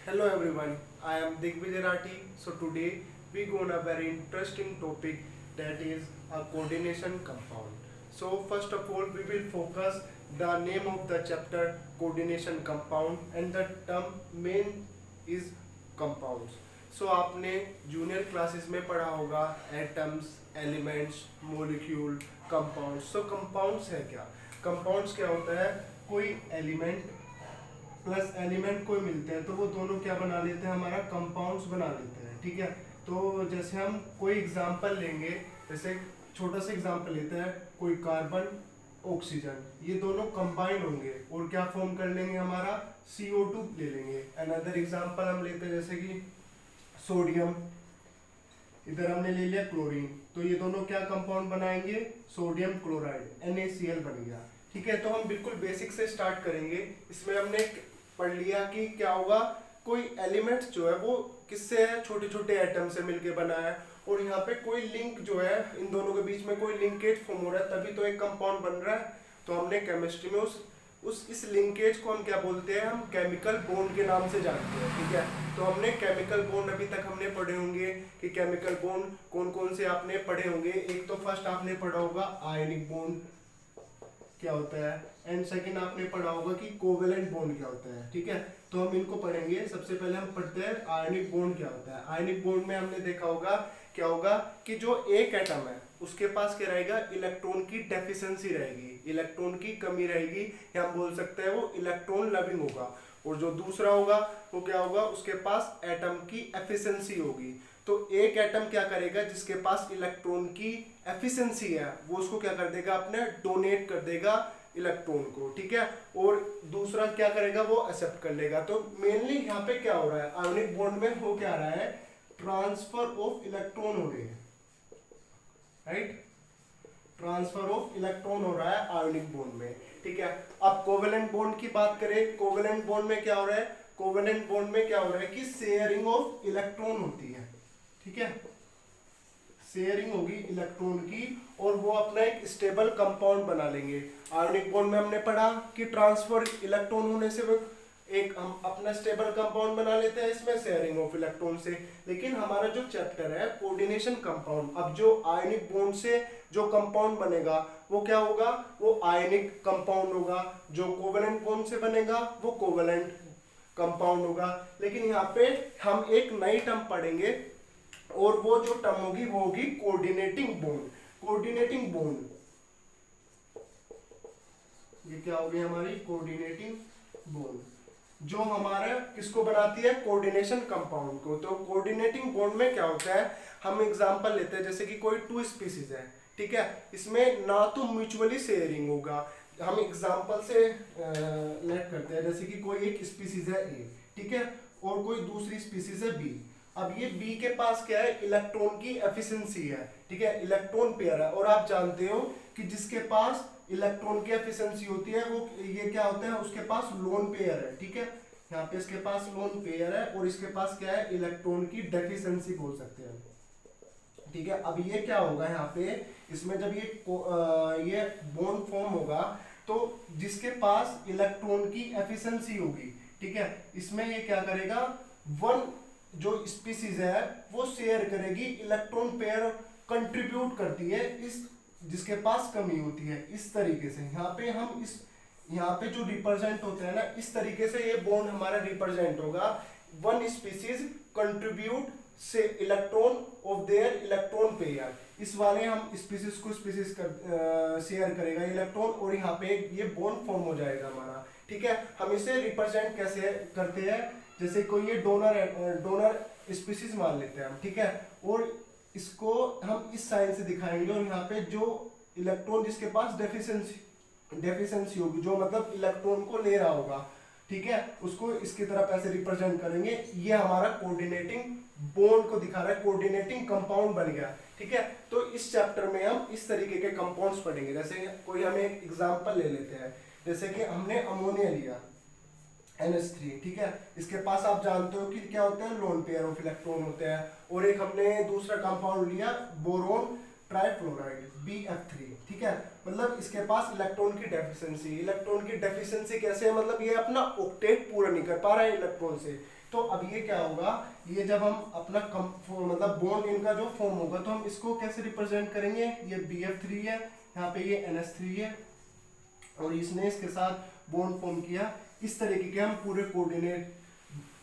Hello everyone, I am Digvijay Rathi. So today we go on a very interesting topic, that is a coordination compound. So first of all we will focus the name of the chapter, coordination compound, and the term main is compounds. So आपने junior classes में पढ़ा होगा atoms, elements, molecule, compounds. सो compounds है क्या? Compounds क्या होता है? कोई एलिमेंट प्लस एलिमेंट कोई मिलते हैं तो वो दोनों क्या बना लेते हैं, हमारा कंपाउंड्स बना लेते हैं. ठीक है, तो जैसे हम कोई एग्जांपल लेंगे, जैसे छोटा सा एग्जांपल लेते हैं, कोई कार्बन, ऑक्सीजन, ये दोनों कंबाइन होंगे और क्या फॉर्म कर लेंगे, हमारा CO2 ले लेंगे. अनदर एग्जांपल हम लेते हैं जैसे कि सोडियम, इधर हमने ले लिया क्लोरीन, तो ये दोनों क्या कंपाउंड बनाएंगे, सोडियम क्लोराइड, NaCl बन गया. ठीक है, तो हम बिल्कुल बेसिक से स्टार्ट करेंगे. इसमें हमने पढ़ लिया कि क्या होगा, कोई एलिमेंट्स जो है वो किससे है, छोटे छोटे एटम से मिलके बना है, और यहाँ पे कोई लिंक जो है, इन दोनों के बीच में कोई लिंकेज फॉर्म हो रहा है, तभी तो एक कंपाउंड बन रहा है. तो हमने केमिस्ट्री में इस लिंकेज को हम क्या बोलते हैं, हम केमिकल बॉन्ड के नाम से जानते हैं. ठीक है, तो हमने केमिकल बॉन्ड अभी तक हमने पढ़े होंगे कि केमिकल बॉन्ड कौन कौन से आपने पढ़े होंगे. एक तो फर्स्ट आपने पढ़ा होगा आयनिक बॉन्ड क्या होता है, एंड सेकंड आपने पढ़ा होगा कि कोवेलेंट बॉन्ड क्या होता है. ठीक है, तो हम इनको पढ़ेंगे. सबसे पहले हम पढ़ते हैं आयनिक बॉन्ड क्या होता है. आयनिक बॉन्ड में हमने देखा होगा क्या होगा कि जो एक एटम है उसके पास क्या रहेगा, इलेक्ट्रॉन की डेफिशिएंसी रहेगी, इलेक्ट्रॉन की कमी रहेगी, या हम बोल सकते हैं वो इलेक्ट्रॉन लविंग होगा. और जो दूसरा होगा वो क्या होगा, उसके पास एटम की एफिशिएंसी होगी. तो एक एटम क्या करेगा, जिसके पास इलेक्ट्रॉन की एफिशिएंसी है, वो उसको क्या कर देगा, अपने डोनेट कर देगा इलेक्ट्रॉन को. ठीक है, और दूसरा क्या करेगा, वो एक्सेप्ट कर लेगा. तो मेनली यहाँ पे क्या हो रहा है, आयनिक बॉन्ड में हो क्या रहा है, ट्रांसफर ऑफ इलेक्ट्रॉन हो रही है. राइट, ट्रांसफर ऑफ इलेक्ट्रॉन हो रहा है आयनिक बॉन्ड में. ठीक है, अब कोवेलेंट बॉन्ड की बात करें, कोवेलेंट बॉन्ड में क्या हो रहा है, कोवेलेंट बॉन्ड में क्या हो रहा है कि शेयरिंग ऑफ इलेक्ट्रॉन होती है. ठीक है, शेयरिंग होगी इलेक्ट्रॉन की, और वो अपना एक स्टेबल कंपाउंड बना लेंगे. आयनिक बॉन्ड में हमने पढ़ा कि ट्रांसफर इलेक्ट्रॉन होने से वो एक हम अपना स्टेबल कंपाउंड बना लेते हैं, इसमें शेयरिंग ऑफ इलेक्ट्रॉन से. लेकिन हमारा जो चैप्टर है कोऑर्डिनेशन कंपाउंड, अब जो आयनिक बॉन्ड से जो कंपाउंड बनेगा वो क्या होगा, वो आयनिक कंपाउंड होगा. जो कोवेलेंट बॉन्ड से बनेगा वो कोवेलेंट कंपाउंड होगा. लेकिन यहाँ पे हम एक नई टर्म पढ़ेंगे, और वो जो टर्म होगी वो होगी कोऑर्डिनेटिंग बॉन्ड. कोऑर्डिनेटिंग बॉन्ड ये क्या होगी, हमारी कोऑर्डिनेटिंग बॉन्ड, जो हमारा किसको बनाती है, कोऑर्डिनेशन कंपाउंड को. तो कोऑर्डिनेटिंग बॉन्ड में क्या होता है, हम एग्जांपल लेते हैं जैसे कि कोई टू स्पीसीज है. ठीक है, इसमें ना तो म्यूचुअली शेयरिंग होगा. हम एग्जांपल से लेट करते हैं, जैसे कि कोई एक स्पीसीज है ए, ठीक है, और कोई दूसरी स्पीसीज है बी. अब ये बी के पास क्या है, इलेक्ट्रॉन की एफिशिएंसी है. ठीक है, इलेक्ट्रॉन पेयर है, और आप जानते हो कि जिसके पास इलेक्ट्रॉन की एफिशिएंसी होती है वो ये क्या होता है, उसके पास लोन पेयर है. ठीक है, यहाँ पे इसके पास लोन पेयर है, और इसके पास क्या है, इलेक्ट्रॉन की डेफिशिएंसी बोल सकते हैं. ठीक है, अब ये क्या होगा, यहाँ पे इसमें जब ये बॉन्ड फॉर्म होगा, तो जिसके पास इलेक्ट्रॉन की एफिशिएंसी होगी, ठीक है, इसमें ये क्या करेगा, वन जो स्पीसीज है वो शेयर करेगी, इलेक्ट्रॉन पेयर कंट्रीब्यूट करती है इस जिसके पास कमी होती है. इस तरीके से यहाँ पे हम यहाँ पे जो रिप्रेजेंट होते हैं ना, इस तरीके से ये बॉन्ड हमारा रिप्रेजेंट होगा. वन स्पीसीज कंट्रीब्यूट से electron of their electron pair, इस वाले हम स्पीसीज को स्पीसीज शेयर करेगा इलेक्ट्रॉन, और यहाँ पे ये बॉन्ड फॉर्म हो जाएगा हमारा. ठीक है, हम इसे रिप्रेजेंट कैसे करते हैं, जैसे कोई ये डोनर स्पीसीज मान लेते हैं हम. ठीक है, और इसको हम इस साइन से दिखाएंगे, और यहाँ पे जो इलेक्ट्रॉन जिसके पास डेफिशिएंसी होगी, जो मतलब इलेक्ट्रॉन को ले रहा होगा, ठीक है, उसको इसकी तरफ ऐसे रिप्रेजेंट करेंगे. ये हमारा कोऑर्डिनेटिंग बॉन्ड को दिखा रहा है, कोऑर्डिनेटिंग कंपाउंड बन गया. ठीक है, तो इस चैप्टर में हम इस तरीके के कंपाउंड्स पढ़ेंगे. जैसे कोई हमें एक एग्जांपल ले लेते हैं, जैसे कि हमने अमोनिया लिया NH3. ठीक है, इसके पास आप जानते हो कि क्या होते हैं, लोन पेयर ऑफ इलेक्ट्रॉन होते हैं. और एक हमने दूसरा कंपाउंड लिया बोरोन ट्राइफ्लोराइड BF3. ठीक है, मतलब इसके पास इलेक्ट्रॉन की डेफिशिएंसी कैसे है, मतलब ये अपना ऑक्टेट पूरा नहीं कर पा रहा है इलेक्ट्रॉन से. तो अब ये क्या होगा, ये जब हम अपना मतलब बॉन्ड इनका जो फॉर्म होगा तो हम इसको कैसे रिप्रेजेंट करेंगे, ये BF3 है, यहाँ पे ये NH3 है और इसने इसके साथ बॉन्ड फॉर्म किया। इस तरीके के हम पूरे कोऑर्डिनेट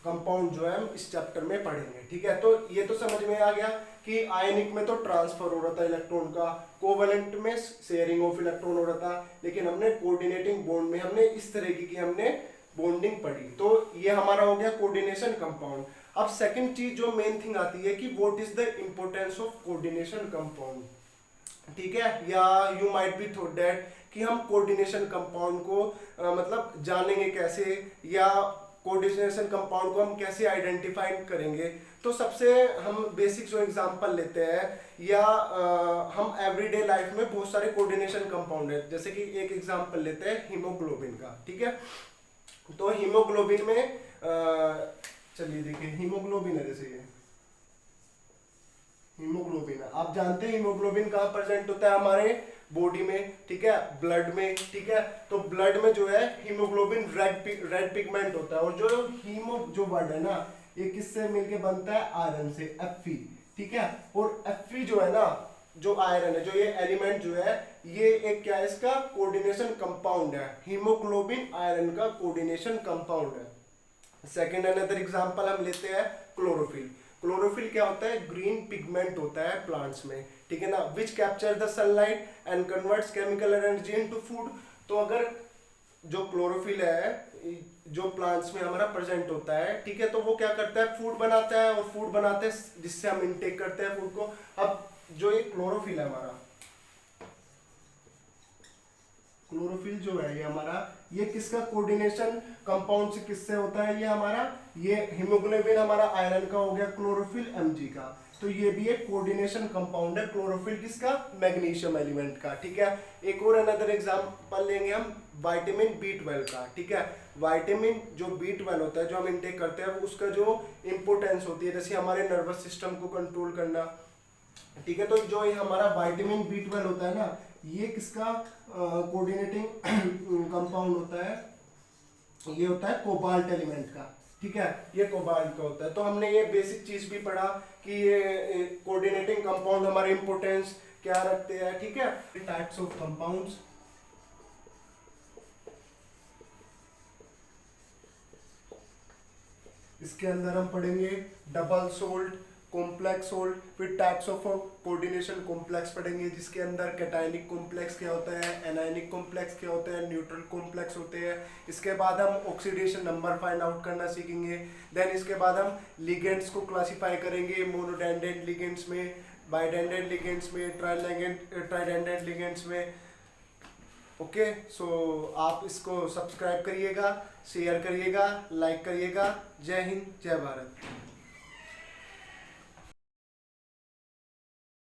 कंपाउंड जो है हम इस चैप्टर में पढ़ेंगे। ठीक है, तो ये तो समझ में आ गया कि आयनिक में तो ट्रांसफर हो रहा था इलेक्ट्रॉन का, कोवेलेंट में शेयरिंग ऑफ इलेक्ट्रॉन हो रहा था, लेकिन हमने कोऑर्डिनेटिंग बॉन्ड में हमने इस तरीके की हमने बॉन्डिंग पढ़ी। तो ये हमारा हो गया कोऑर्डिनेशन कंपाउंड। अब सेकंड चीज जो मेन थिंग आती है कि what is the importance of coordination compound. ठीक है, या you might be thought that कि हम कोऑर्डिनेशन कंपाउंड को मतलब जानेंगे कैसे, या कोऑर्डिनेशन कंपाउंड को हम कैसे आइडेंटिफाई करेंगे। तो सबसे हम बेसिक जो एग्जांपल लेते हैं, या हम एवरीडे लाइफ में बहुत सारे कोऑर्डिनेशन कंपाउंड है, जैसे कि एक एग्जांपल लेते हैं हीमोग्लोबिन का। ठीक है, तो हीमोग्लोबिन में चलिए देखिए, हीमोग्लोबिन है, जैसे ये हीमोग्लोबिन है, आप जानते हैं हीमोग्लोबिन कहाँ प्रेजेंट होता है हमारे बॉडी में। ठीक है, ब्लड में। ठीक है, तो ब्लड में जो है हीमोग्लोबिन रेड पिगमेंट होता है, और जो हीमो जो वर्ड है ना, ये किससे मिलके बनता है, आयरन से, Fe। ठीक है, और Fe जो है ना, जो आयरन है, जो ये एलिमेंट जो है, ये एक क्या है, इसका कोऑर्डिनेशन कंपाउंड है, हीमोग्लोबिन आयरन का कोऑर्डिनेशन कंपाउंड है। सेकेंड अनदर एग्जांपल हम लेते हैं क्लोरोफिल। क्लोरोफिल क्या होता है, ग्रीन पिगमेंट होता है प्लांट्स में। ठीक है ना, which capture the sunlight and converts chemical energy into food. तो अगर जो क्लोरोफिल है जो प्लांट्स में हमारा प्रेजेंट होता है, ठीक है, तो वो क्या करता है, फूड बनाता है, और फूड बनाते हैं जिससे हम इनटेक करते हैं फूड को। अब जो ये क्लोरोफिल है हमारा, क्लोरोफिल जो है ये हमारा, ये किसका कोऑर्डिनेशन कंपाउंड से किससे होता है, ये हमारा, ये हीमोग्लोबिन हमारा आयरन का हो गया, क्लोरोफिल Mg का। तो ये भी एक कोऑर्डिनेशन कंपाउंड है, क्लोरोफिल किसका, मैग्नीशियम एलिमेंट का। ठीक है, एक और अनदर एग्जांपल लेंगे हम विटामिन B12 का। ठीक है, विटामिन जो B12 होता है जो हम इनटेक करते हैं, उसका जो इंपोर्टेंस होती है, जैसे हमारे नर्वस सिस्टम को कंट्रोल करना। ठीक है, तो जो ये हमारा विटामिन B12 होता है ना, ये किसका कोऑर्डिनेटिंग कंपाउंड होता है, ये होता है कोबाल्ट एलिमेंट का। ठीक है, ये कोबाल्ट का होता है। तो हमने ये बेसिक चीज भी पढ़ा कि ये कोऑर्डिनेटिंग कंपाउंड हमारे इंपोर्टेंस क्या रखते हैं। ठीक है, टाइप्स ऑफ कंपाउंड्स, इसके अंदर हम पढ़ेंगे डबल सोल्ट, कॉम्प्लेक्स सोल्ट, फिर टाइप्स ऑफ कोऑर्डिनेशन कॉम्प्लेक्स पढ़ेंगे, जिसके अंदर कैटायनिक कॉम्प्लेक्स क्या होता है, एनायनिक कॉम्प्लेक्स क्या होता है, न्यूट्रल कॉम्प्लेक्स होते हैं। इसके बाद हम ऑक्सीडेशन नंबर फाइंड आउट करना सीखेंगे। देन इसके बाद हम लिगेंड्स को क्लासिफाई करेंगे, मोनोडेंडेंट लिगेंड्स में, बाइडेंडेंट लिगेंड्स में, ट्राइडेंडेंट लिगेंड्स में। ओके, सो आप इसको सब्सक्राइब करिएगा, शेयर करिएगा, लाइक करिएगा। जय हिंद, जय भारत।